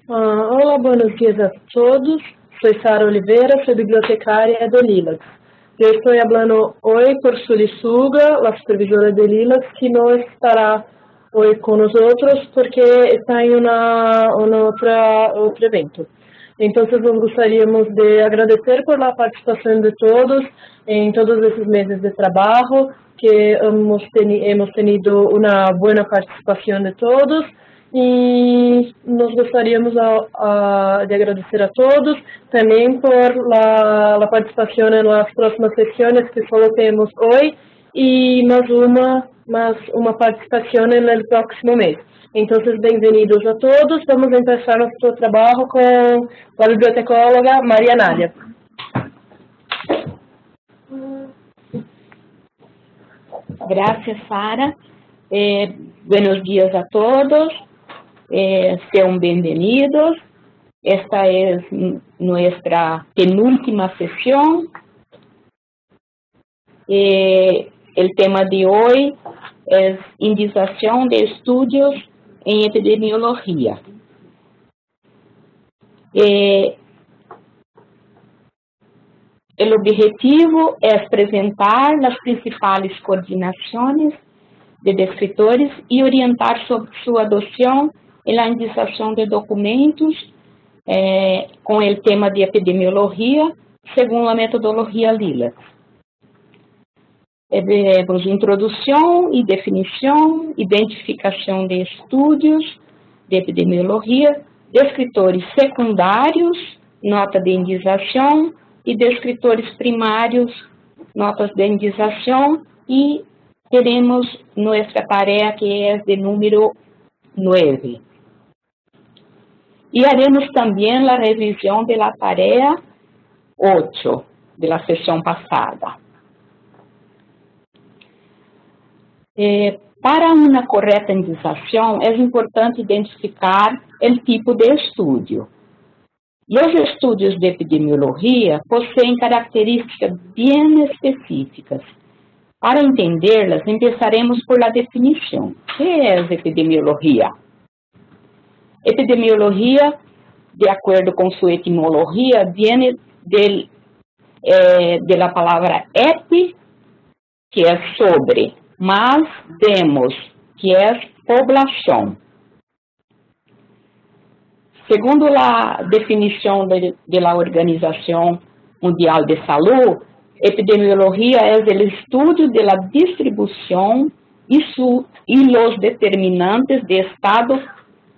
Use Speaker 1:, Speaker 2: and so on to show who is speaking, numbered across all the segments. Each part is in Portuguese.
Speaker 1: Hola, buenos días a todos. Soy Sara Oliveira, soy bibliotecária de Lilacs. Eu estou hablando hoy por Suli Suga, la supervisora de Lilacs, que no estará hoy con nosotros porque está en otro evento. Entonces, nos gostaríamos de agradecer por la participación de todos en todos esos meses de trabajo, que hemos tenido una buena participación de todos. E nós gostaríamos de agradecer a todos, também por a participação nas próximas sessões que só temos hoje, e mais uma participação no próximo mês. Então, bem-vindos a todos. Vamos começar nosso trabalho com a bibliotecóloga Maria Nádia.
Speaker 2: Gracias, Sara. Buenos días a todos. Sean bienvenidos. Esta es nuestra penúltima sesión. El tema de hoy es indización de estudios en epidemiología. El objetivo es presentar las principales coordinaciones de descritores y orientar sobre su adopción en la indización de documentos con el tema de epidemiología según la metodología Lilacs. Vemos introducción y definición, identificación de estudios de epidemiología, descritores secundários, nota de indización, y descritores primários, notas de indización, y tenemos nuestra tarea que es de número 9. Y haremos también la revisión de la tarea 8 de la sesión pasada. Para una correcta indización es importante identificar el tipo de estudio. Los estudios de epidemiología poseen características bien específicas. Para entenderlas, empezaremos por la definición. ¿Qué es epidemiología? Epidemiología, de acuerdo con su etimología, viene de la palabra epi, que es sobre, más demos, que es población. Segundo la definición de la Organización Mundial de Salud, epidemiología es el estudio de la distribución y los determinantes de estados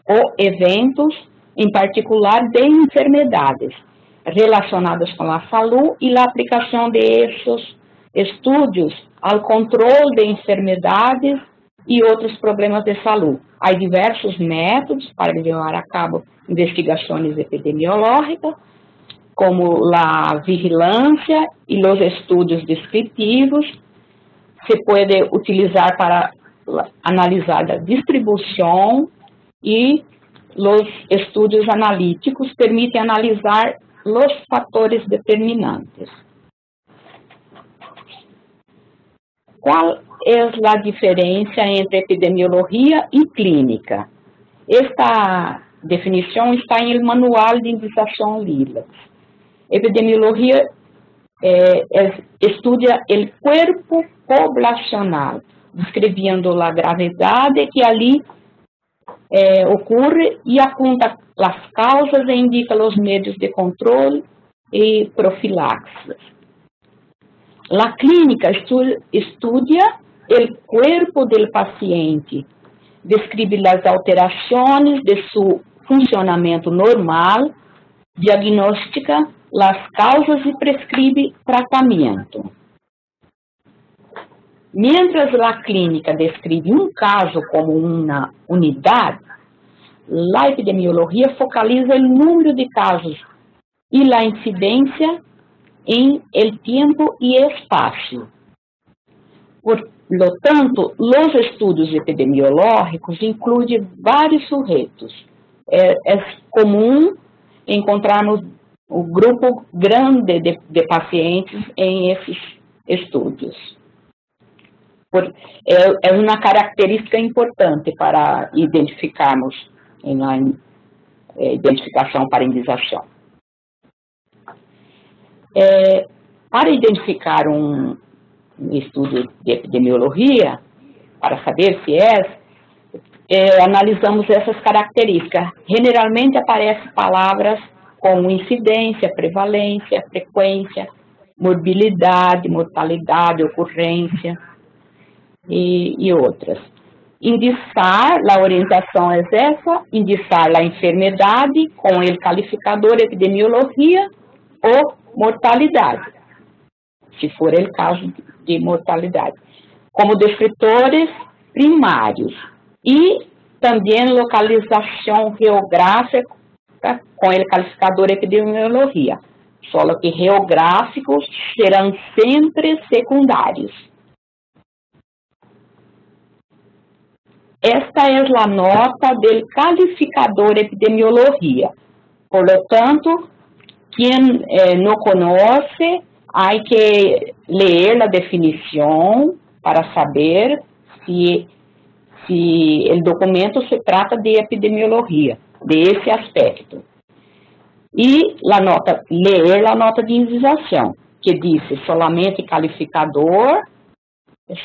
Speaker 2: o eventos, en particular de enfermedades relacionadas con la salud y la aplicación de esos estudios al control de enfermedades y otros problemas de salud. Hay diversos métodos para llevar a cabo investigaciones epidemiológicas, como la vigilancia y los estudios descriptivos. Se puede utilizar para analizar la distribución, y los estudios analíticos permiten analizar los factores determinantes. ¿Cuál es la diferencia entre epidemiología y clínica? Esta definición está en el Manual de Indización Lilacs. Epidemiología estudia el cuerpo poblacional, describiendo la gravedad que allí ocurre y apunta las causas e indica los medios de control y profilaxis. La clínica estudia el cuerpo del paciente, describe las alteraciones de su funcionamiento normal, diagnostica las causas y prescribe tratamiento. Mientras la clínica describe un caso como una unidad, la epidemiología focaliza el número de casos y la incidencia en el tiempo y espacio. Por lo tanto, los estudios epidemiológicos incluyen varios sujetos. Es común encontrarmos un grupo grande de pacientes en esos estudios. É uma característica importante para identificarmos identificação para indização. Para identificar um estudo de epidemiologia, para saber se analisamos essas características. Generalmente aparecem palavras como incidência, prevalência, frequência, morbilidade, mortalidade, ocorrência e outras. Indicar, a orientação é essa, indicar a enfermidade com o calificador epidemiologia ou mortalidade, se for o caso de mortalidade, como descritores primários, e também localização geográfica com o calificador epidemiologia, só que geográficos serão sempre secundários. Esta é a nota do calificador epidemiologia. Por lo tanto, quem não conhece, há que ler a definição para saber se o documento se trata de epidemiologia, desse aspecto. E ler a nota de indização, que diz solamente calificador,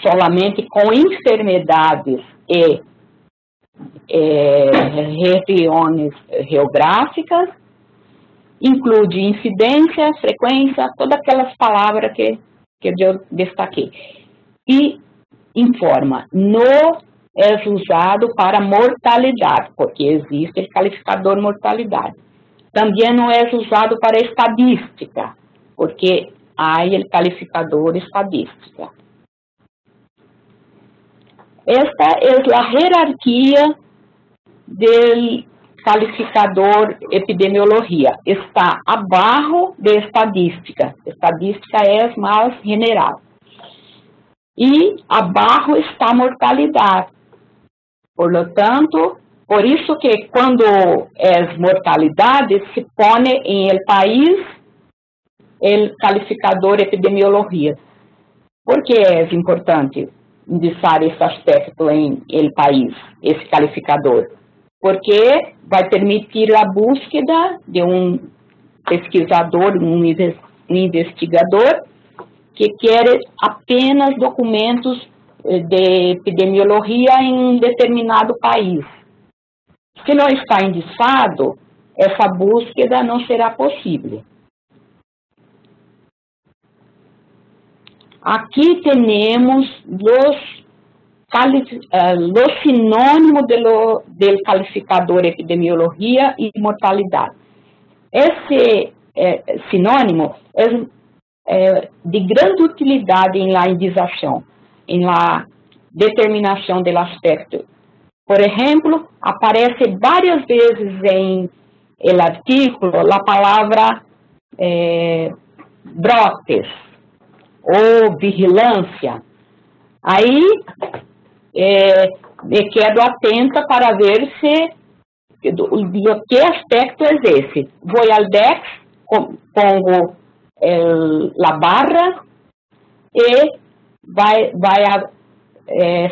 Speaker 2: solamente com enfermidades e regiões geográficas, inclui incidência, frequência, todas aquelas palavras que eu destaquei. E informa, não é usado para mortalidade, porque existe o calificador mortalidade. Também não é usado para estadística, porque há o calificador estadística. Esta é a hierarquia do calificador epidemiologia. Está abaixo de estadística. Estadística é mais general. E abaixo está mortalidade. Por lo tanto, por isso que quando é mortalidade, se põe em el país o calificador epidemiologia. Por que é importante indicar esse aspecto em el país, esse calificador? Porque vai permitir a búsqueda de um pesquisador, um investigador, que quer apenas documentos de epidemiologia em um determinado país. Se não está indicado, essa búsqueda não será possível. Aqui temos os sinônimos do calificador epidemiologia e mortalidade. Esse sinônimo é de grande utilidade em la indização, em la determinação do aspecto. Por exemplo, aparece várias vezes em el artículo a palavra brotes ou vigilância. Aí, me quedo atenta para ver do que aspecto é esse. Vou ao DEX, pongo a barra e vai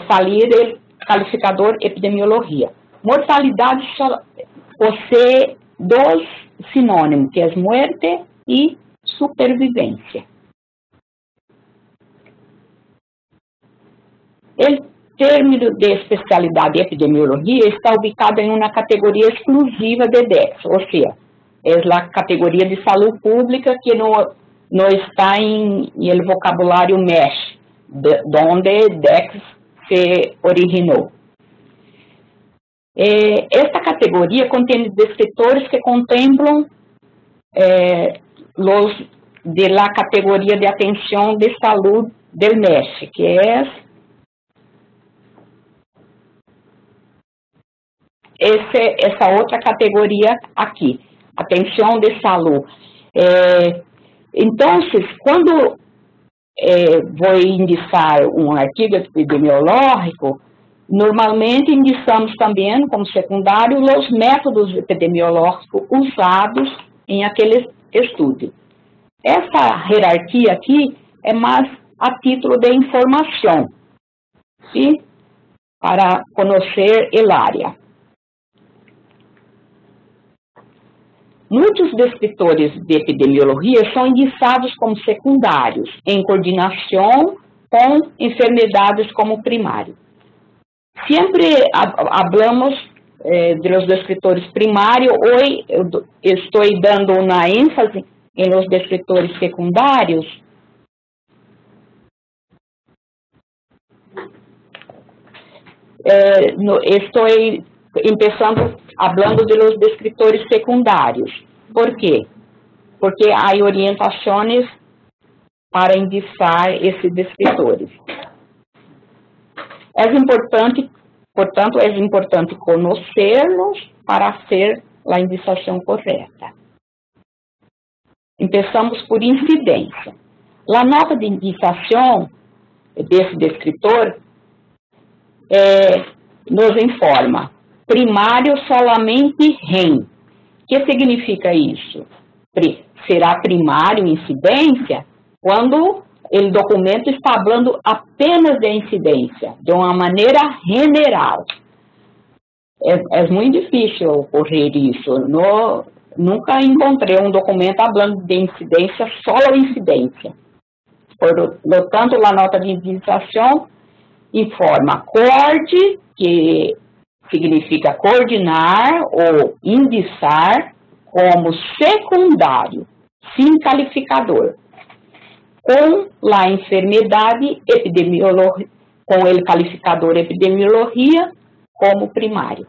Speaker 2: sair o calificador epidemiologia. Mortalidade só possui dois sinônimos, que é muerte e supervivência. O término de especialidade epidemiologia está ubicado em uma categoria exclusiva de DEX, ou seja, é a categoria de saúde pública que não está em el vocabulário MESH, onde DEX se originou. Esta categoria contém descritores que contemplam de la categoria de atenção de saúde del MESH, que é essa outra categoria aqui, atenção de saúde. Então, quando vou indicar um artigo epidemiológico, normalmente indicamos também, como secundário, os métodos epidemiológicos usados em aquele estudo. Essa hierarquia aqui é mais a título de informação, sim? Para conhecer a área. muitos descritores de epidemiologia são indicados como secundários, em coordenação com enfermedades como primário. Sempre hablamos de los descritores primários, hoje estou dando uma ênfase em los descritores secundários. Estou começando falando de los descritores secundários. ¿Por quê? Porque há orientações para indicar esses descritores. Portanto, é importante conhecê-los para fazer a indicação correta. Começamos por incidência. A nota de indicação desse descritor nos informa primário solamente REM. O que significa isso? Será primário incidência quando o documento está falando apenas de incidência, de uma maneira general. É muito difícil ocorrer isso. Nunca encontrei um documento falando de incidência, só incidência. Portanto, a nota de indicação informa coorte, que significa coordenar ou indicar, como secundário, sem calificador, com a enfermidade epidemiologia, com o calificador epidemiologia como primário.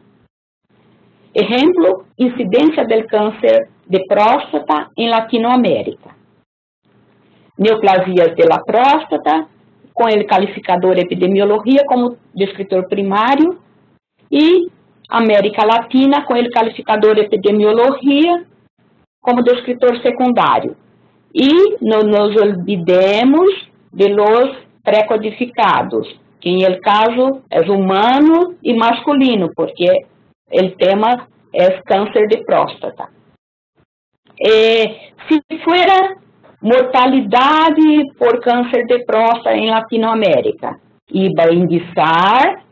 Speaker 2: Exemplo, incidência do câncer de próstata em Latinoamérica. Neoplasias de la próstata, com o calificador epidemiologia como descritor primário, e América Latina, com o calificador epidemiologia como descritor secundário. E não nos olvidemos de los pré-codificados, que em el caso é humano e masculino, porque o tema é câncer de próstata. Se fuera mortalidade por câncer de próstata em Latinoamérica, iba a indicar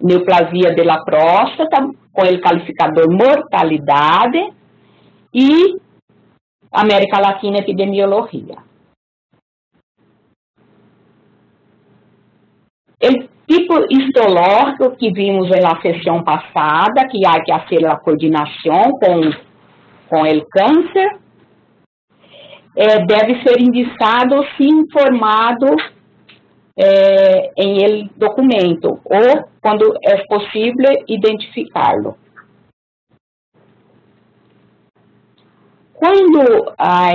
Speaker 2: neoplasia de la próstata com o calificador mortalidade e América Latina epidemiologia. O tipo histológico que vimos na sessão passada, que há que fazer a coordenação com o câncer, deve ser indicado se informado em el documento, ou quando é possível identificá-lo. Quando há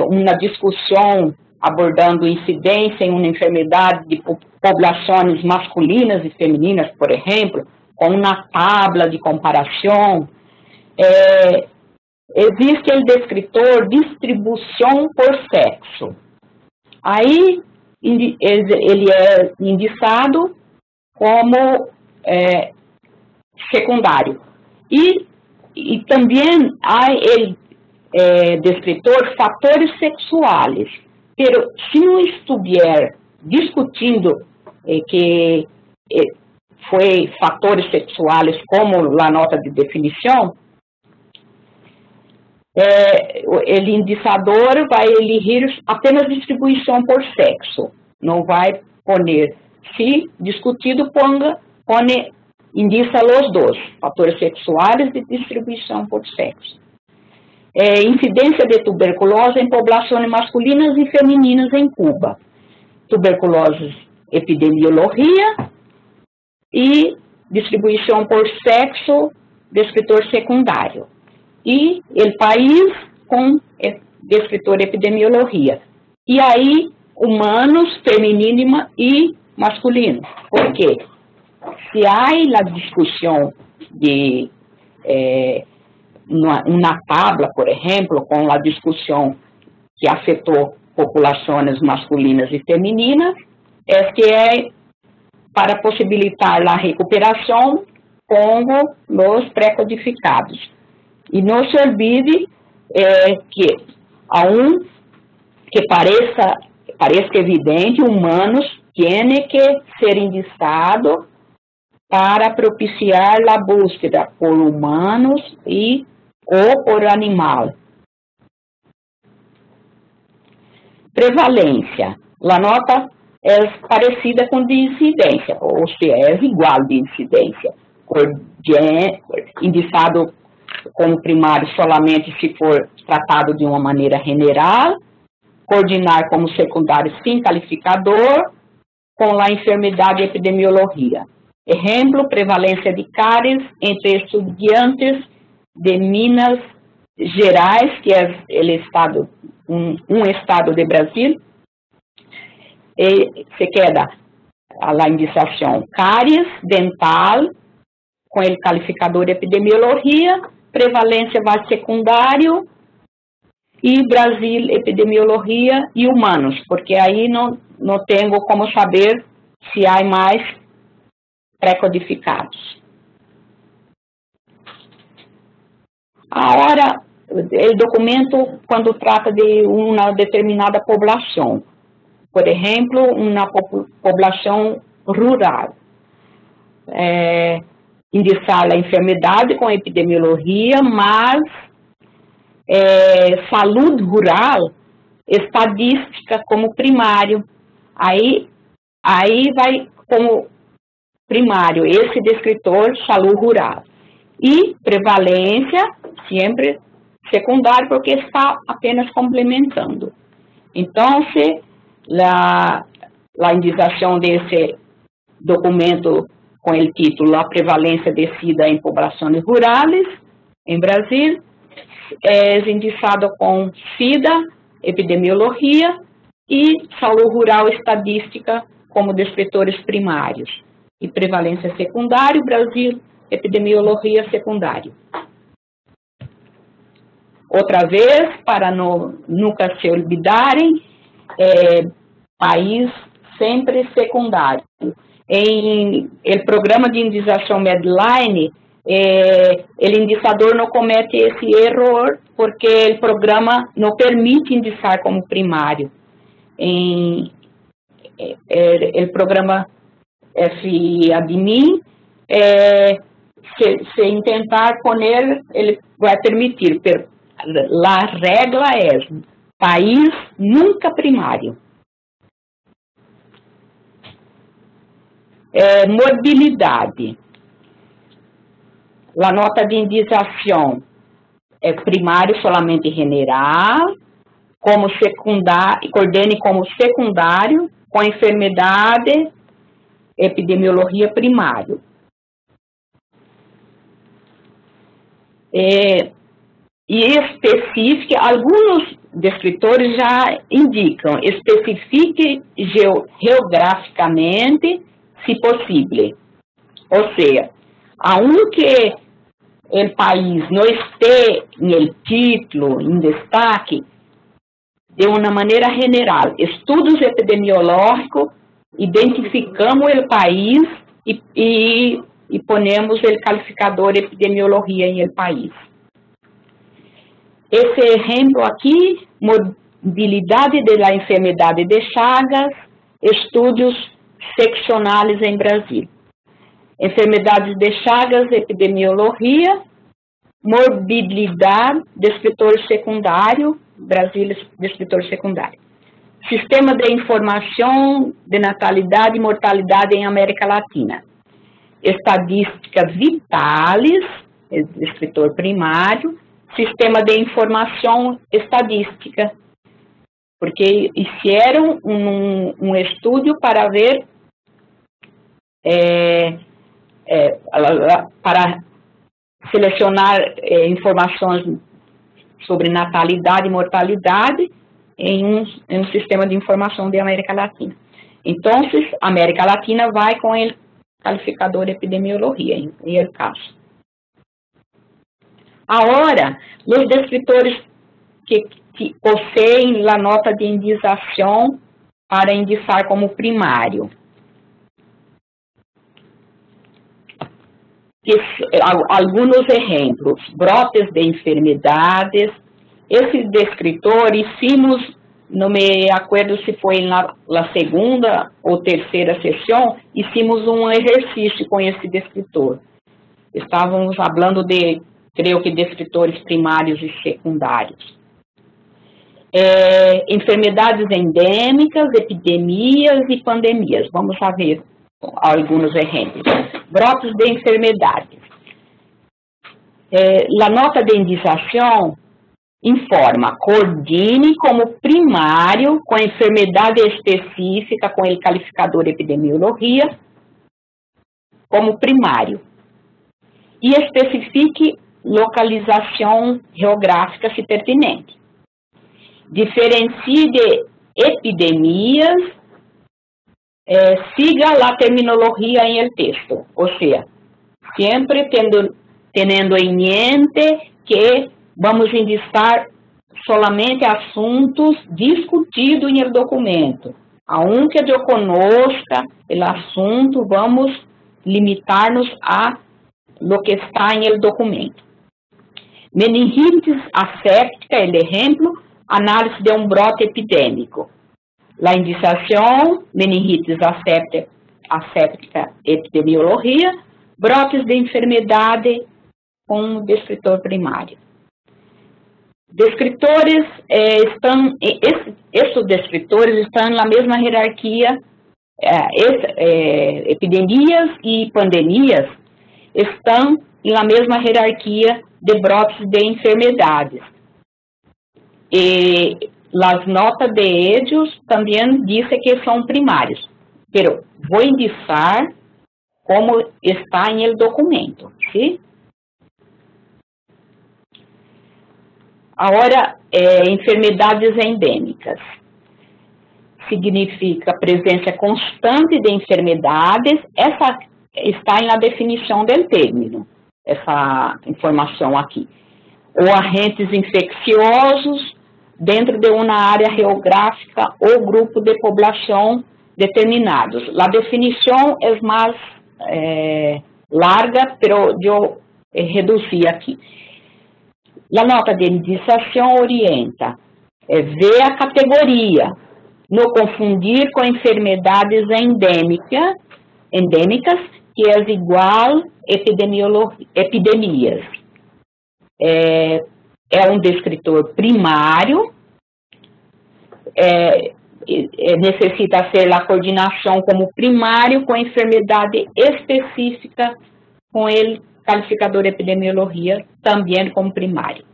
Speaker 2: uma discussão abordando incidência em uma enfermidade de populações masculinas e femininas, por exemplo, com uma tabla de comparação, existe o descritor distribuição por sexo. Aí ele é indicado como secundário. E também há o descritor fatores sexuais. Pero se não estiver discutindo que foi fatores sexuais como a nota de definição, o indicador vai elegir apenas distribuição por sexo. Não vai poner, se discutido, indica os dois, fatores sexuais e distribuição por sexo. Incidência de tuberculose em populações masculinas e femininas em Cuba. Tuberculose epidemiologia e distribuição por sexo, descritor secundário. E o país com descritor epidemiologia. E aí, humanos, feminino e masculino. Por quê? Se há a discussão de uma tabla, por exemplo, com a discussão que afetou populações masculinas e femininas, que é para possibilitar a recuperação como nos pré-codificados. E não se olvide que, que pareça evidente, humanos tem que ser indicado para propiciar a búsqueda por humanos e ou por animal. Prevalência. A nota é parecida com de incidência, ou seja, é igual de incidência. Indicado como primário somente se for tratado de uma maneira general, coordenar como secundário sem qualificador, com a enfermidade e epidemiologia. Exemplo, prevalência de cáries entre estudantes de Minas Gerais, que é estado, um estado do Brasil, e se queda a indicação cáries dental, com o qualificador de epidemiologia, prevalência vai secundário, e Brasil, epidemiologia e humanos, porque aí não tenho como saber se há mais pré-codificados. Agora, o documento, quando trata de uma determinada população, por exemplo, uma população rural, indicar a enfermidade com epidemiologia, mas saúde rural, estadística como primário. Aí vai como primário esse descritor, saúde rural. E prevalência, sempre secundário, porque está apenas complementando. Então, a indicação desse documento com o título A Prevalência de SIDA em Populações Rurais, em Brasil, é indicado com SIDA, epidemiologia e saúde rural estadística como descritores primários. E prevalência secundária, Brasil, epidemiologia secundária. Outra vez, para nunca se olvidarem, país sempre secundário. Em o programa de indicação Medline, o indicador não comete esse erro porque o programa não permite indicar como primário. O programa FADMIN, se intentar poner, ele vai permitir. A regra é país nunca primário. Mobilidade. A nota de indicação é primário solamente general, como secundário, coordene como secundário, com enfermidade, epidemiologia primário. E especifique, alguns descritores já indicam, especifique geograficamente, se possível. Ou seja, aunque o país não esteja no título, em destaque, de uma maneira general, estudos epidemiológicos, identificamos o país e ponemos o qualificador epidemiologia em el país. Esse exemplo aqui, mobilidade da enfermidade de Chagas, estudos seccionais em Brasil. Enfermidades de Chagas, epidemiologia, mobilidade, descritor secundário, Brasil, descritor secundário. Sistema de informação de natalidade e mortalidade em América Latina. Estadísticas vitales, descritor primário. Sistema de informação estadística, porque fizeram um estudo para ver, para selecionar informações sobre natalidade e mortalidade em um sistema de informação de América Latina. Então, a América Latina vai com o qualificador de epidemiologia, em el caso. Agora, os descritores que possuem a nota de indicação para indicar como primário. Alguns exemplos, brotes de enfermidades. Esse descritor, hicimos, não me acordo se foi na segunda ou terceira sessão, hicimos um exercício com esse descritor. Estávamos falando de creio que descritores primários e secundários. Enfermidades endêmicas, epidemias e pandemias. Vamos a ver alguns exemplos. Brotes de enfermedades. A nota de indicação informa, coordene como primário com a enfermidade específica com o qualificador epidemiologia como primário e especifique localização geográfica se pertinente. Diferencie de epidemias, siga a terminologia em el texto, ou seja, sempre tendo em mente que vamos indicar solamente assuntos discutidos em el documento. Aunque eu conozca o assunto, vamos limitar-nos a lo que está em el documento. Meningitis asséptica, el ejemplo, análise de um brote epidêmico. La indicação, meningitis asséptica, epidemiologia, brotes de enfermidade com descritor primário. Descritores esses descritores estão na mesma hierarquia, epidemias e pandemias estão na mesma hierarquia de brotes de enfermedades. E as notas de ellos também dizem que são primários, pero vou indicar como está em el documento, ¿sí? Agora, enfermidades endêmicas. Significa presença constante de enfermedades, essa está na definição do término, essa informação aqui. Ou agentes infecciosos dentro de uma área geográfica ou grupo de população determinados. A definição é mais larga, pero eu reduzi aqui. A nota de indicação orienta, ver a categoria, não confundir com enfermidades endêmicas, que é igual epidemias. É um descritor primário, necessita ser a coordenação como primário com enfermidade específica com ele calificador epidemiologia também como primário.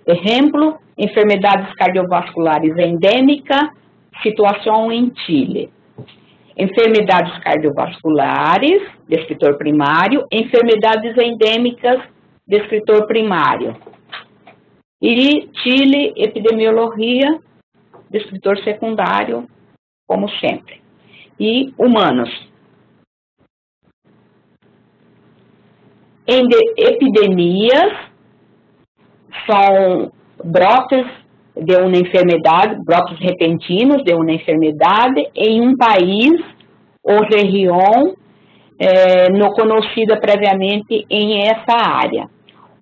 Speaker 2: Exemplo, enfermidades cardiovasculares endêmicas, situação em Chile. Enfermidades cardiovasculares, descritor primário, enfermidades endêmicas, descritor primário. E Chile, epidemiologia, descritor secundário, como sempre. E humanos. Em epidemias, são brotes de uma enfermidade, brotes repentinos de uma enfermidade em um país ou região não conhecida previamente em essa área.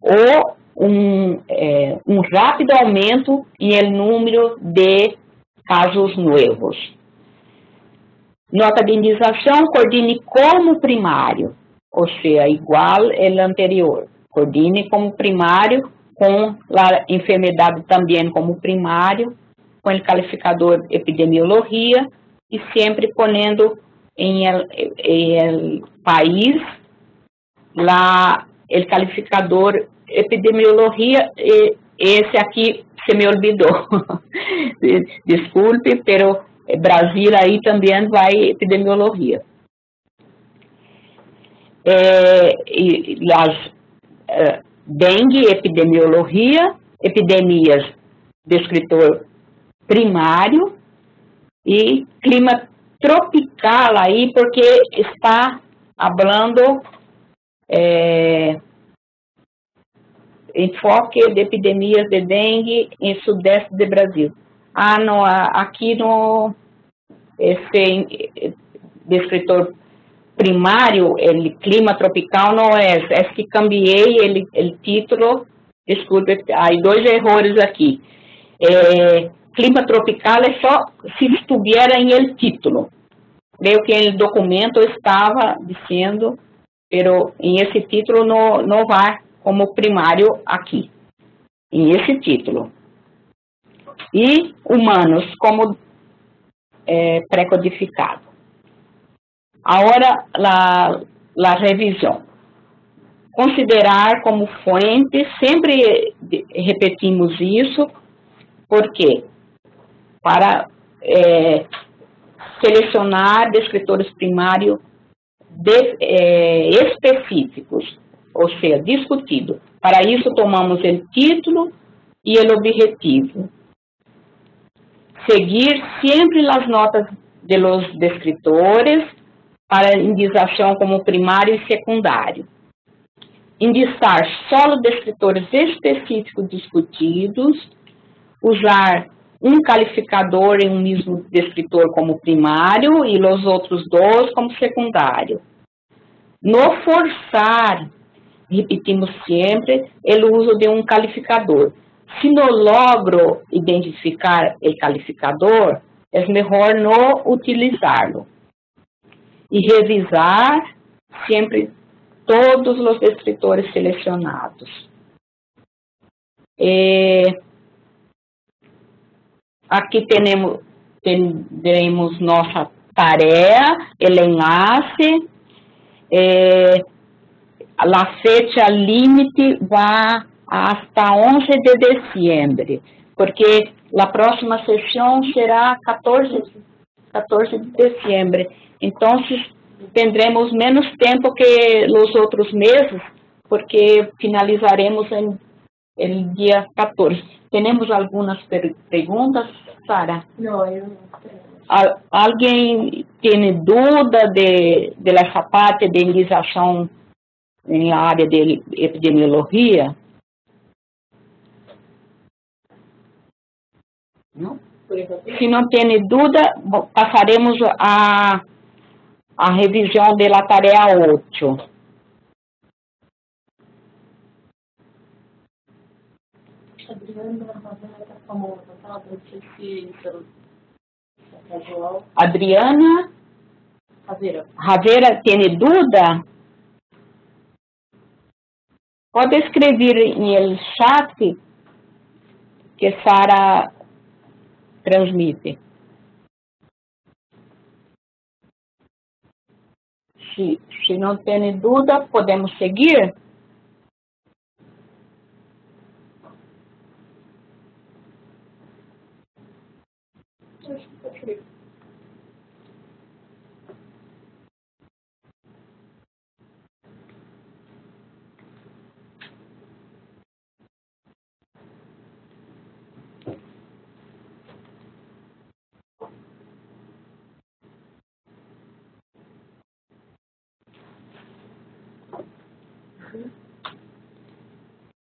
Speaker 2: Ou um rápido aumento em número de casos novos. Nota de indicação, coordene como primário, ou seja, igual ao anterior. Coordene como primário, com a enfermidade também como primário, com o qualificador epidemiologia, e sempre ponendo em el país o qualificador epidemiologia. Esse aqui se me olvidou. Desculpe, pero Brasil aí também vai epidemiologia. Dengue, epidemiologia, epidemias, descritor primário, e clima tropical aí, porque está falando enfoque de epidemias de dengue em sudeste do Brasil. Não, aqui no esse descritor primário, o clima tropical não é que cambiei o título, desculpe, há dois erros aqui. Clima tropical é só se estiver em el título. Creio que o documento estava dizendo, pero em esse título não vai como primário aqui, em esse título. E humanos como pré-codificado. Agora, a revisão. Considerar como fonte, sempre repetimos isso, porque para selecionar descritores primários específicos, ou seja, discutido. Para isso, tomamos o título e o objetivo. Seguir sempre as notas de los descritores para indicação como primário e secundário. Indicar só descritores específicos discutidos, usar um calificador em um mesmo descritor como primário e os outros dois como secundário. Não forçar, repetimos sempre, o uso de um calificador. Se não logro identificar o calificador, é melhor não utilizá-lo. E revisar sempre todos os descritores selecionados. Aqui teremos nossa tarefa, o enlace, a fecha limite vai hasta 11 de dezembro, porque a próxima sessão será 14 de dezembro. Então, teremos menos tempo que os outros meses, porque finalizaremos em dia 14. Temos algumas perguntas, Sara?
Speaker 1: Não, eu não tenho.
Speaker 2: Alguém tem dúvida dessa parte de indicação na área de epidemiologia? Não? Se não tem dúvida, passaremos a revisão da tarefa 8. Adriana Ravera tem dúvida? Pode escrever em el chat que Sara transmite. Se não tem dúvida, podemos seguir?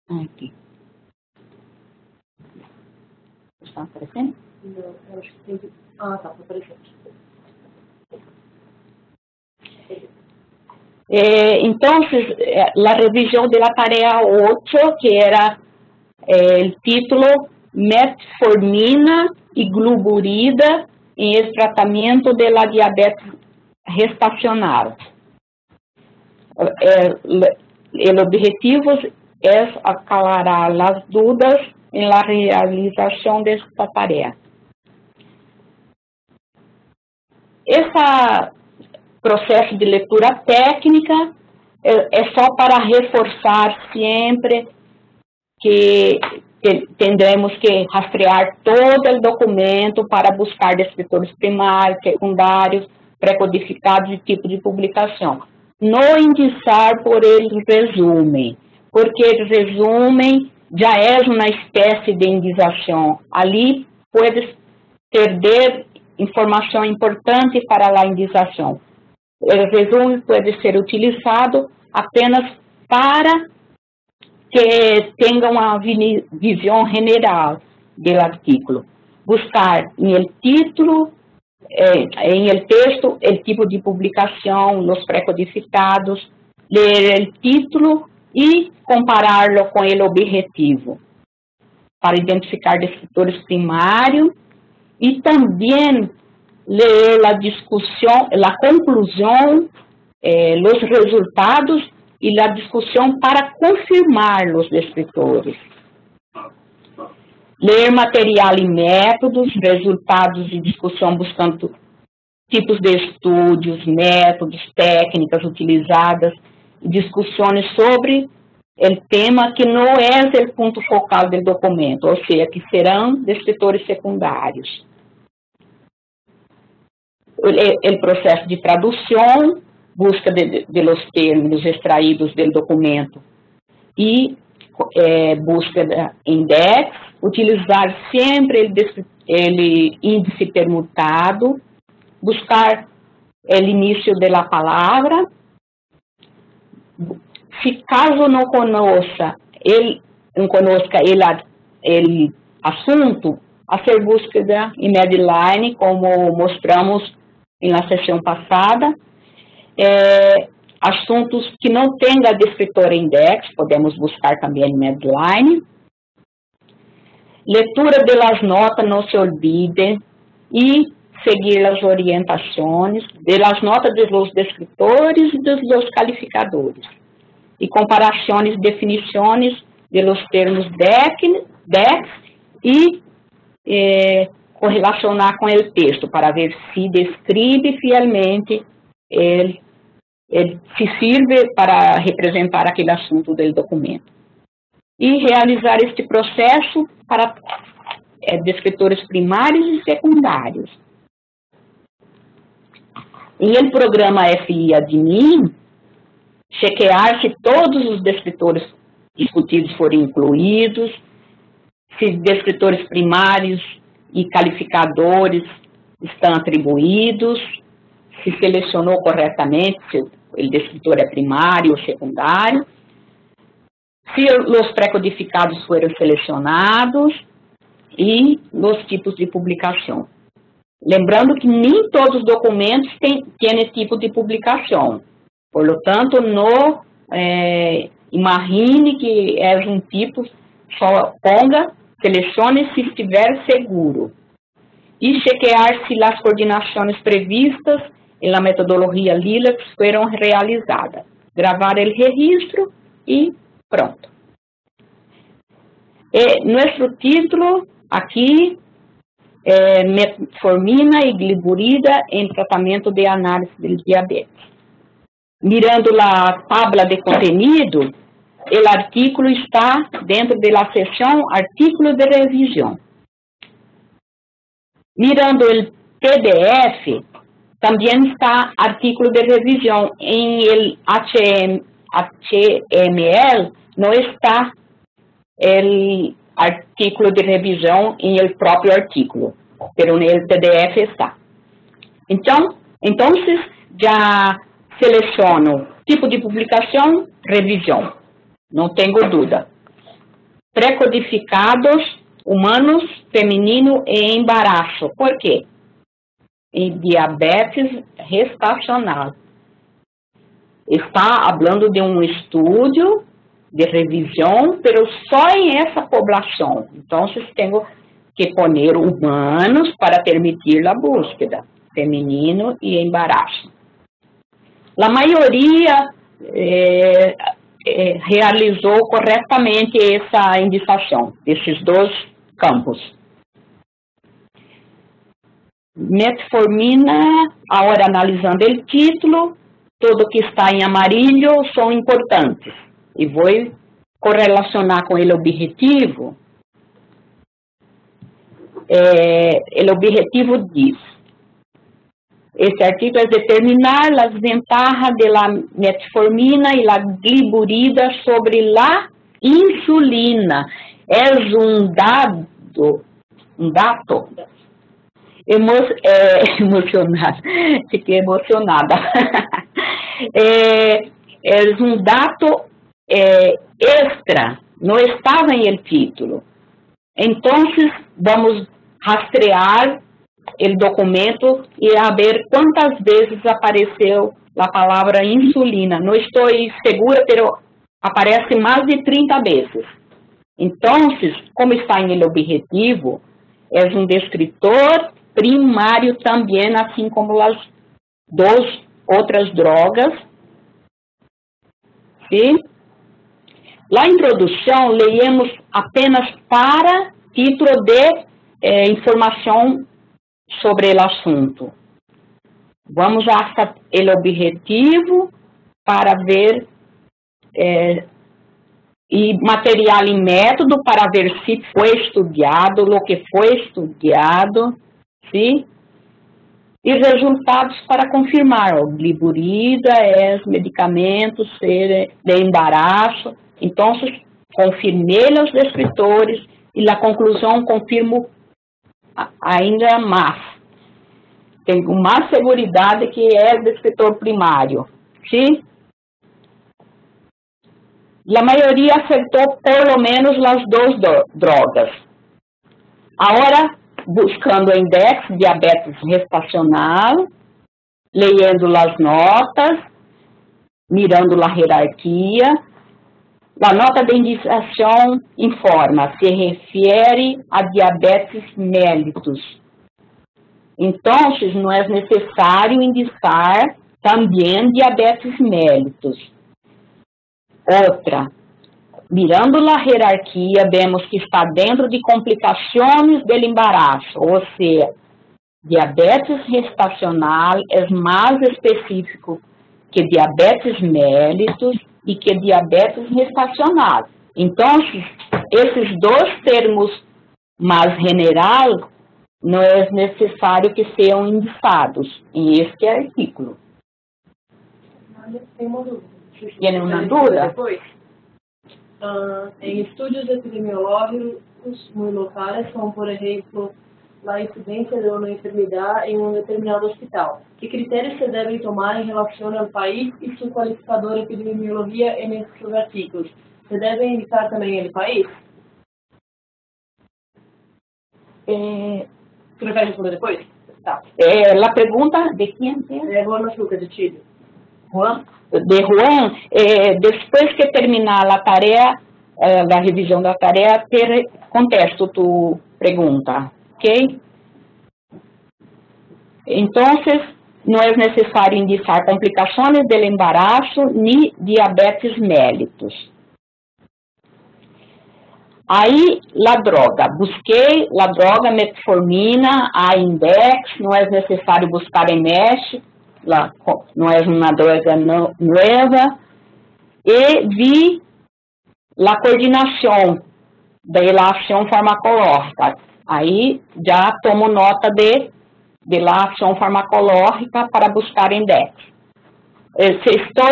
Speaker 2: Aqui. Está aparecendo?
Speaker 1: Não, eu acho que tem que... Ah, tá aparecendo.
Speaker 2: Então, a revisão da tarefa 8, que era o título Metformina e Gluburida em tratamento da diabetes gestacional. O objetivo é aclarar as dúvidas em la realização desta tarefa. Esse processo de leitura técnica é só para reforçar sempre que tendremos que rastrear todo o documento para buscar descritores primários, secundários, pré-codificados e tipo de publicação. Não indicar por ele resumo, porque o resumo já é uma espécie de indicação. Ali pode perder informação importante para a indicação. O resumo pode ser utilizado apenas para que tenha uma visão general do artigo. Buscar em el título, em el texto, o tipo de publicação, os pré-codificados, ler o título e compará-lo com o objetivo, para identificar descritores primários e também ler a discussão, a conclusão, os resultados e la discussão para confirmar os descritores. Ler material e métodos, resultados de discussão buscando tipos de estudos, métodos, técnicas utilizadas, discussões sobre o tema que não é o ponto focal do documento, ou seja, que serão descritores secundários. O processo de tradução, busca de los termos extraídos do documento e busca de index, utilizar sempre ele índice permutado, buscar o início da palavra. Se caso não conheça ele assunto, fazer búsqueda em Medline, como mostramos na sessão passada. Assuntos que não tenha descritor index, podemos buscar também em Medline. Leitura das notas, não se olvide, e seguir as orientações das notas dos descritores e dos calificadores. E comparações, definições de los termos DEX e correlacionar com o texto para ver se descreve fielmente se serve para representar aquele assunto do documento. E realizar este processo para descritores primários e secundários. Em el programa FI Admin, chequear se todos os descritores discutidos foram incluídos, se descritores primários e calificadores estão atribuídos, se selecionou corretamente, se o descritor é primário ou secundário, se os pré-codificados foram selecionados e os tipos de publicação. Lembrando que nem todos os documentos têm tipo de publicação. Por lo tanto, não imagine que é um tipo, só ponga, selecione se estiver seguro. E chequear se as coordenações previstas na metodologia Lilacs foram realizadas. Gravar o registro e pronto. Nosso título aqui é Metformina e Gliburida em tratamento de análise do diabetes. Mirando a tabela de contenido, o artículo está dentro da seção Artículo de Revisão. Mirando o PDF, também está Artículo de Revisão. Em el HTML não está o artículo de revisão em el próprio artículo, mas no PDF está. Então já seleciono tipo de publicação, revisão. Não tenho dúvida. Pré-codificados, humanos, feminino e embaraço. Por quê? Em diabetes gestacional. Está falando de um estudo de revisão, pero só em essa população. Então, tenho que pôr humanos para permitir a búsqueda, feminino e embaraço. A maioria realizou corretamente essa indicação, desses dois campos. Metformina, agora analisando o título, tudo que está em amarillo são importantes. E vou correlacionar com o objetivo. O objetivo diz: este artigo é determinar as vantagens da metformina e a gliburida sobre a insulina. É um dado emocionado. Fiquei emocionada. É um dado extra, não estava em el título. Então, vamos rastrear o documento e a ver quantas vezes apareceu a palavra insulina. Não estou segura, mas aparece mais de 30 vezes. Então, como está em el objetivo, é um descritor primário também, assim como as duas outras drogas, ¿sí? La introducción leemos apenas para título de información sobre el asunto. Vamos hasta el objetivo para ver e material e método para ver se foi estudado, o que foi estudado, sim? E resultados para confirmar, liburida, medicamentos, de embaraço. Então, confirmei os descritores e a conclusão confirmo ainda mais. Tenho mais segurança que é descritor primário, sim? E a maioria acertou pelo menos as duas drogas. Agora, buscando o index diabetes gestacional, lendo as notas, mirando a hierarquia. A nota de indicação informa, se refere a diabetes mellitus. Então, não é necessário indicar também diabetes mellitus. Outra, mirando a hierarquia, vemos que está dentro de complicações do embaraço, ou seja, diabetes gestacional é mais específico que diabetes mellitus e que diabetes gestacional. Então, esses dois termos mais general, não é necessário que sejam indicados em este artigo.
Speaker 1: Tem uma dúvida.
Speaker 2: Tiene una duda?
Speaker 1: Em estudos epidemiológicos muito locais, como, por exemplo, a incidência de uma enfermidade em determinado hospital, que critérios se devem tomar em relação ao país e seu qualificador epidemiologia nesses artigos? Se devem indicar também o país? Você vai responder depois? Tá.
Speaker 2: A pergunta de quem é?
Speaker 1: Juan Machuca, de Chile.
Speaker 2: Juan, depois que terminar a tarefa, a revisão da tarefa, contesto tu pergunta, ok? Então, não é necessário indicar complicações do embaraço nem diabetes mellitus. Aí, a droga. Busquei a droga metformina, a index, não é necessário buscar em MESH, não é uma droga nova, e vi a coordenação da ação farmacológica. Aí já tomo nota de la ação farmacológica para buscar index. Se estou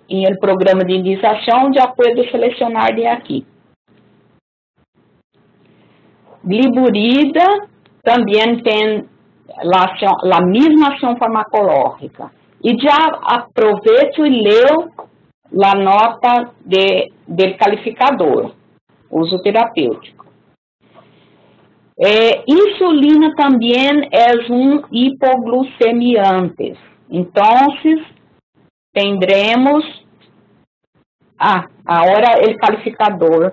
Speaker 2: em el programa de indicação, já puedo selecionar de aqui. Gliburida também tem a mesma ação farmacológica. E já aproveito e leio a nota do calificador, uso terapêutico. Insulina também é hipoglucemiante. Então, tendremos agora o calificador.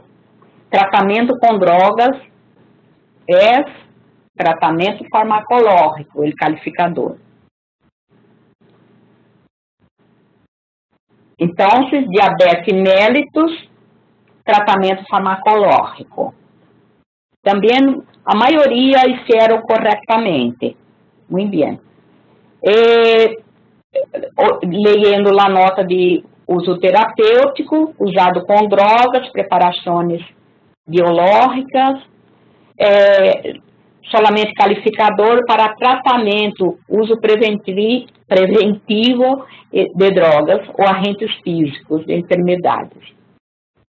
Speaker 2: Tratamento com drogas é tratamento farmacológico, o calificador. Então, diabetes mellitus, tratamento farmacológico. Também a maioria hicieron corretamente. Muito bem. Leyendo a nota de uso terapêutico, usado com drogas, preparações biológicas, solamente calificador para tratamento, uso preventivo de drogas ou agentes físicos de enfermidades.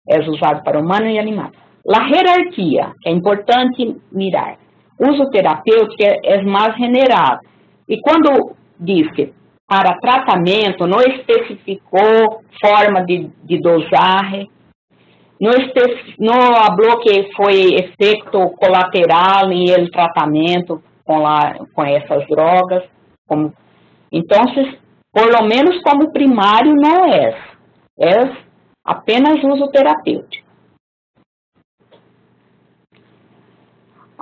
Speaker 2: É usado para humano e animais. A hierarquia, que é importante mirar. Uso terapêutico é mais general. E quando diz que para tratamento, não especificou forma de dosagem, não falou que foi efeito colateral em el tratamento com essas drogas. Então, por lo menos como primário, não é apenas uso terapêutico.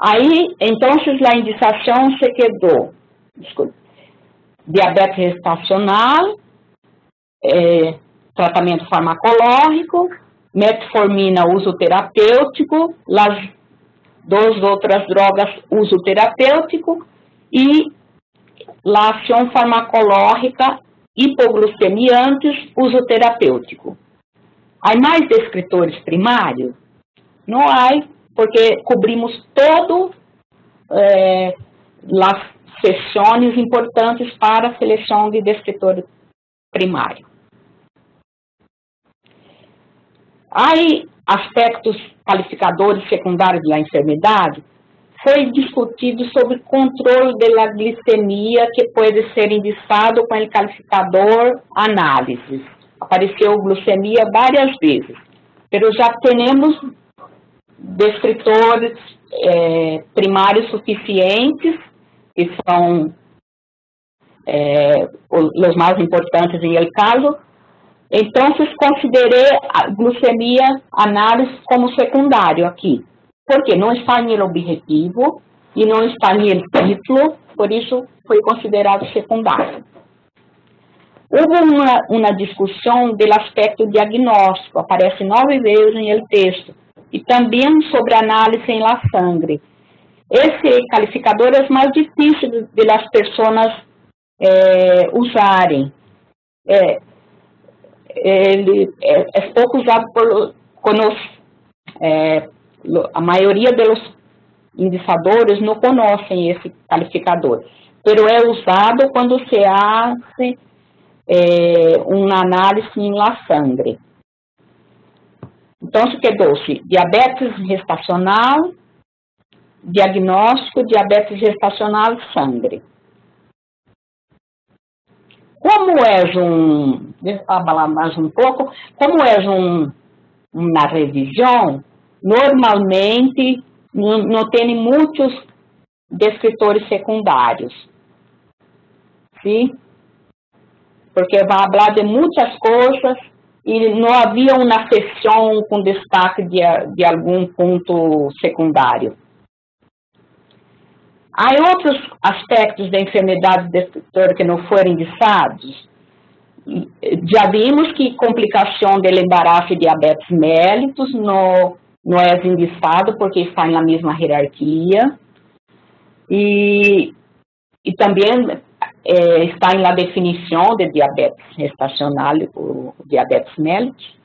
Speaker 2: Aí, então, a indicação se quedou, diabetes gestacional, tratamento farmacológico, metformina, uso terapêutico, as duas outras drogas, uso terapêutico, e a ação farmacológica hipoglucemiantes, uso terapêutico. Há mais descritores primários? Não há, porque cobrimos todo as sessões importantes para a seleção de descritor primário. Há aspectos qualificadores secundários da enfermidade. Foi discutido sobre controle da glicemia, que pode ser indicado com o qualificador análise. Apareceu glicemia várias vezes, mas já temos descritores primários suficientes, que são os mais importantes em el caso. Então, considerei a glicemia análise como secundário aqui, porque não está no objetivo e não está no título, por isso foi considerado secundário. Houve uma discussão do aspecto diagnóstico, aparece 9 vezes no texto, e também sobre análise em la sangue. Esse qualificador é mais difícil de as pessoas usarem. Ele é pouco usado a maioria dos indicadores não conhecem esse qualificador, mas é usado quando se faz uma análise em la sangue. Então, quedou-se diabetes gestacional, diagnóstico, diabetes gestacional, sangue. Como deixa eu falar mais um pouco, como uma revisão, normalmente não tem muitos descritores secundários, sim? Porque vai falar de muitas coisas e não havia uma sessão com destaque de algum ponto secundário. Há outros aspectos da enfermidade descritor que não foram indicados. Já vimos que complicação do embaraço e diabetes mellitus não é indicado porque está na mesma hierarquia. E também está na definição de diabetes gestacional, o diabetes mellitus.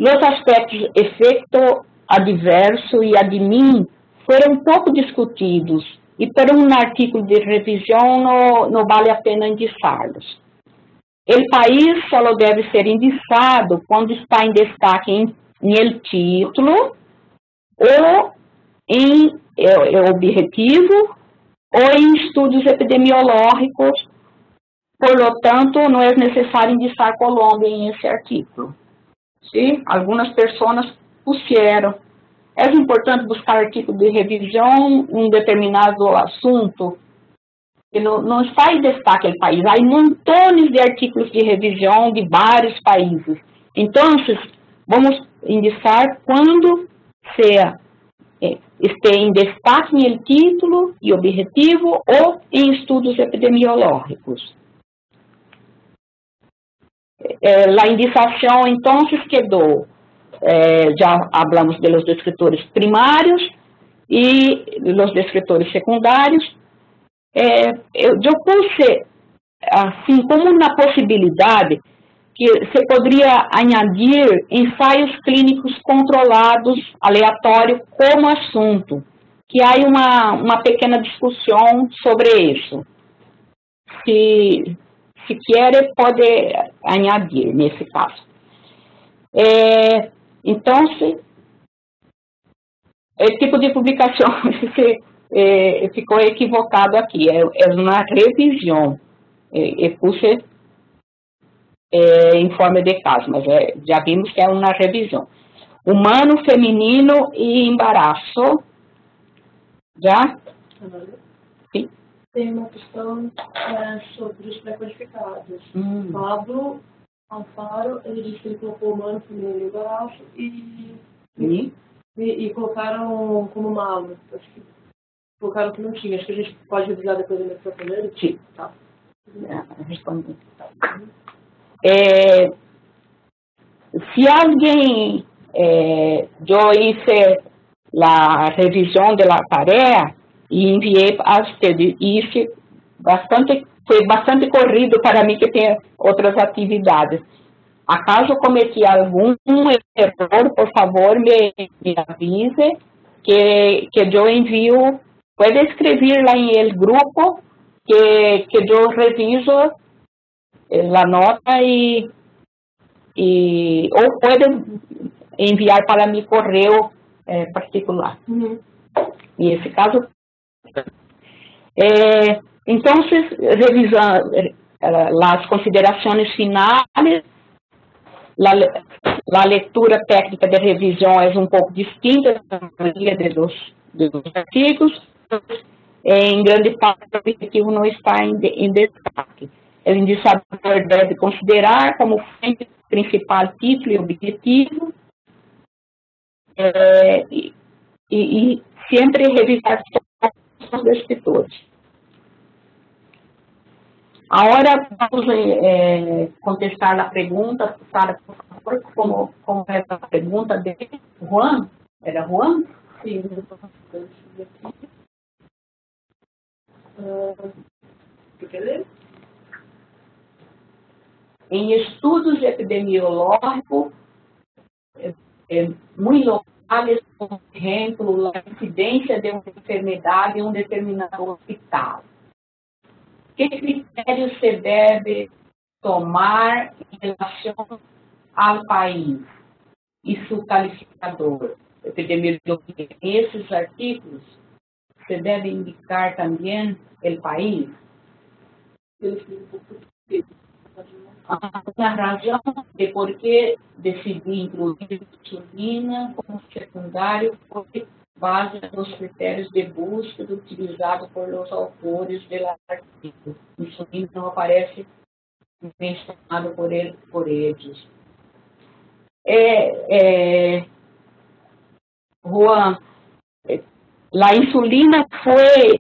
Speaker 2: Os aspectos efeito adverso e admin foram um pouco discutidos e para um artigo de revisão não vale a pena indicá-los. O país só deve ser indicado quando está em destaque em el título ou em objetivo ou em estudos epidemiológicos. Por lo tanto, não é necessário indicar Colômbia em esse artigo. Sim? Algumas pessoas puseram. É importante buscar artigo de revisão em um determinado assunto, que não está em destaque o país. Há montões de artigos de revisão de vários países. Então, vamos indicar quando esteja em destaque no título e objetivo ou em estudos epidemiológicos. A indicação, então, quedou. Já falamos dos descritores primários e dos descritores secundários. Eu puse, assim, como uma possibilidade que se poderia añadir ensaios clínicos controlados, aleatórios, como assunto, que há uma pequena discussão sobre isso. Se quer, pode añadir nesse caso. Então, esse tipo de publicação ficou equivocado aqui, é uma revisão. Eu puse informe de caso, mas já vimos que é uma revisão. Humano, feminino e embaraço. Já? Sim.
Speaker 1: Tem uma questão sobre os pré-qualificados. Pablo Alfaro, ele disse que ele colocou humano, feminino e embaraço e colocaram como uma aula. Acho que colocaram que não tinha. Acho que a gente pode revisar depois da mensagem dele.
Speaker 2: Sim.
Speaker 1: Tá.
Speaker 2: Respondi. si alguien, yo hice la revisión de la tarea y envié a usted, y foi bastante corrido para mim, que tem outras atividades. Acaso cometi algum erro, por favor, me avise, que eu envio, pode escrever lá em el grupo, que eu reviso a nota ou pode enviar para mi correio particular. E esse caso, entonces, revisando as considerações finais, a leitura técnica de revisão é pouco distinta da maioria dos artigos. Em grande parte, o objetivo não está em destaque. O indicador deve considerar como principal título e objetivo, e sempre revisar todos os escritores. Agora vamos contestar a pergunta, Sara, por favor, como é a pergunta de Juan? Era Juan?
Speaker 1: Sim, eu estou quer ler?
Speaker 2: Em estudos epidemiológicos muito locais, por exemplo, a incidência de uma enfermidade em um determinado hospital. Que critérios se deve tomar em relação ao país e seu qualificador? Epidemiologia. Esses artigos se deve indicar também o país. A razão de por que decidi incluir insulina como secundário foi base nos critérios de búsqueda utilizados por os autores do artigo. Insulina não aparece mencionado por eles. Juan, a insulina foi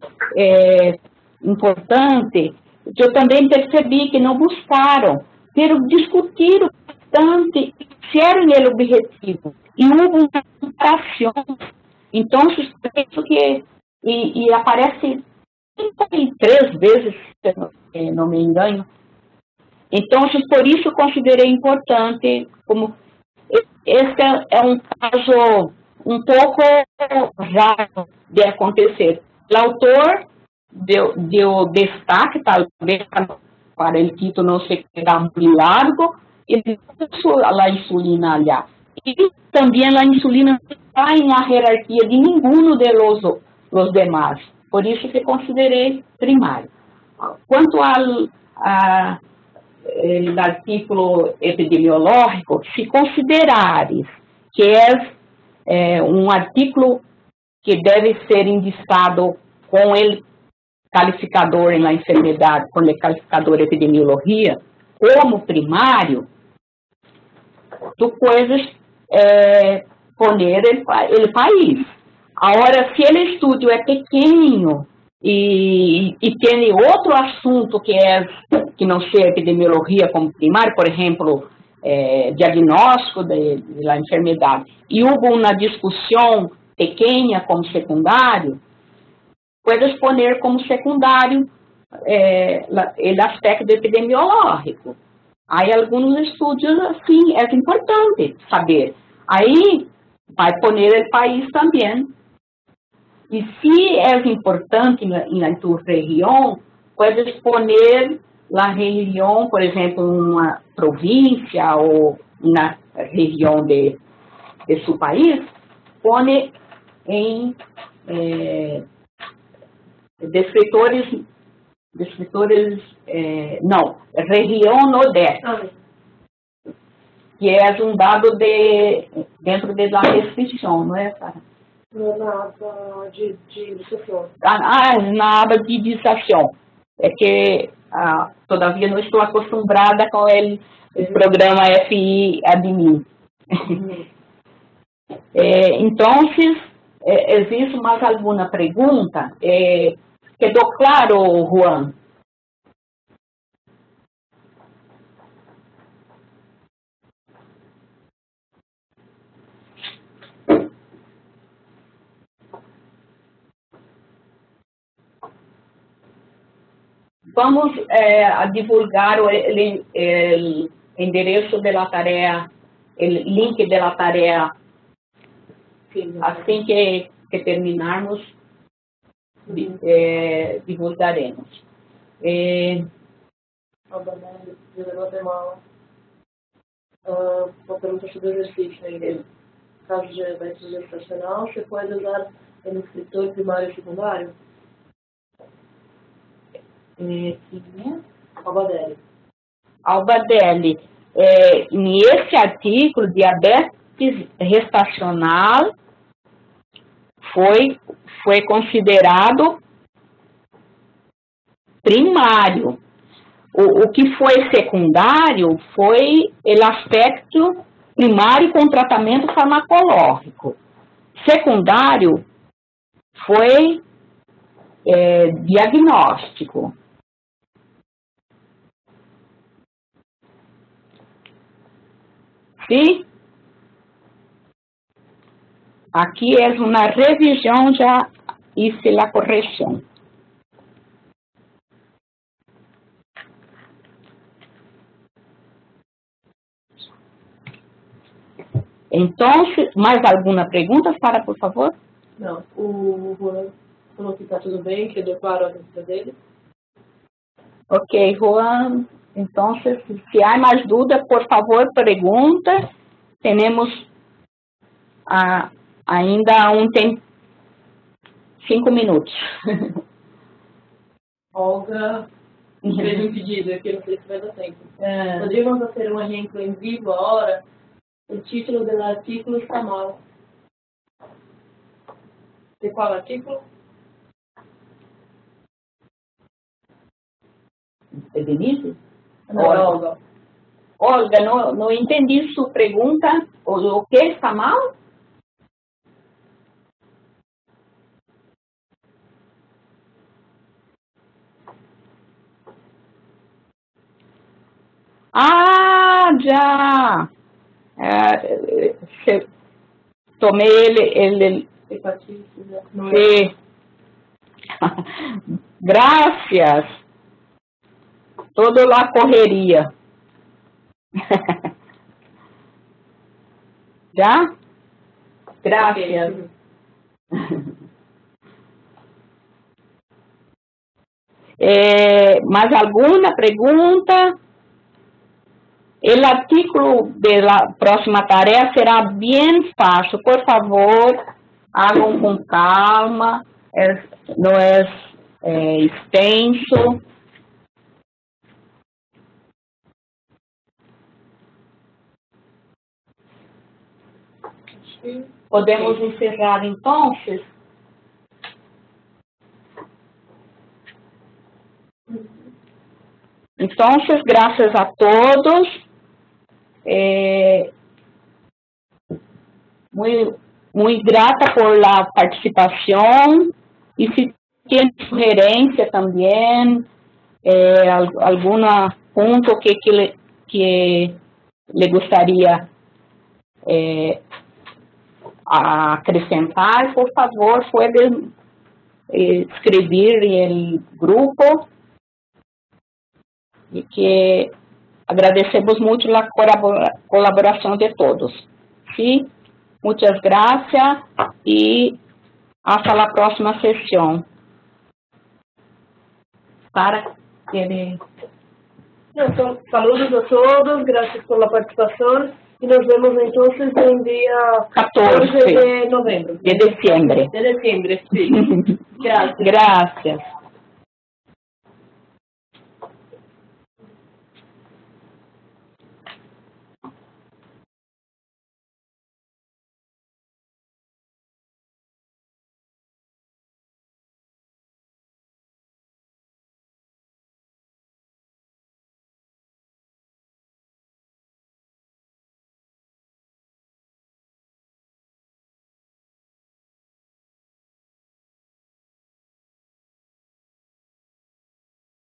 Speaker 2: importante. Eu também percebi que não buscaram, mas discutiram bastante, fizeram o objetivo, e houve uma comparação. Então, penso que e aparece 33 vezes, se não me engano. Então, por isso considerei importante, como este é um caso um pouco raro de acontecer. O autor deu destaque, talvez para o título não se quedar muito largo, e puso a insulina allá. E também a insulina não está na hierarquia de nenhum dos demais. Por isso que considerei primário. Quanto ao artículo epidemiológico, se considerares que é um artículo que deve ser indicado com o calificador na enfermidade, com o calificador epidemiologia, como primário, tu puedes poner o país. Agora, se o estudo é pequeno e tem outro assunto que não seja epidemiologia como primário, por exemplo, diagnóstico da enfermidade, e houve uma discussão pequena como secundário, puedes poner como secundário o aspecto epidemiológico. Há alguns estudos assim, é importante saber. Aí vai poner o país também. E se é importante na tua região, puedes poner a região, por exemplo, uma província ou na região de seu país, pone em descritores, não, região nordeste, que é um dado dentro da restrição, não é, Sara?
Speaker 1: Na aba de discussão.
Speaker 2: Na aba de discussão. É que todavia não estou acostumada com o programa FI Admin. Então, existe mais alguma pergunta? Quedou claro, Juan? vamos a divulgar el endereço de la tarea, el link de la tarea, assim que terminarmos, divulgaremos.
Speaker 1: De Guatemala. Uma pergunta sobre o exercício ainda. No caso da estrutura estacional, você pode usar no escritor primário e secundário?
Speaker 2: Albadelli. Nesse artigo, diabetes gestacional foi considerado primário. O que foi secundário foi o aspecto primário com tratamento farmacológico. Secundário foi diagnóstico. Sim? Aqui é uma revisão, já hice a correção. Então, mais alguma pergunta, Sara, por favor?
Speaker 1: Não, o Juan falou que está tudo bem, que deu claro a dúvida dele.
Speaker 2: Ok, Juan, então, se há mais dúvida, por favor, pergunta. Temos ainda tem 5 minutos.
Speaker 1: Olga fez um pedido aqui, não sei se vai dar tempo. Poderíamos fazer um exemplo em vivo agora? O título do artigo está mal. De qual artigo?
Speaker 2: É Denise?
Speaker 1: Não, Olga.
Speaker 2: Olga, não entendi sua pergunta. O que está mal? Ah, já! Tomei ele sí. Gracias. Toda la correria. Já? Gracias. Mais alguma pergunta? O artículo da próxima tarefa será bem fácil. Por favor, hagam com calma. Não é extenso. Podemos encerrar, então? Então, graças a todos. Muito grata por la participação. E se tem sugerência também, algum ponto que lhe gostaria acrescentar, por favor, pode escrever em grupo. E que agradecemos muito a colaboração de todos. Sim, muitas graças e hasta a próxima sessão. Sara,
Speaker 1: saludos a todos, graças pela participação e nos vemos então no dia 14 de novembro.
Speaker 2: De dezembro.
Speaker 1: De dezembro, sim. Graças.
Speaker 2: Graças.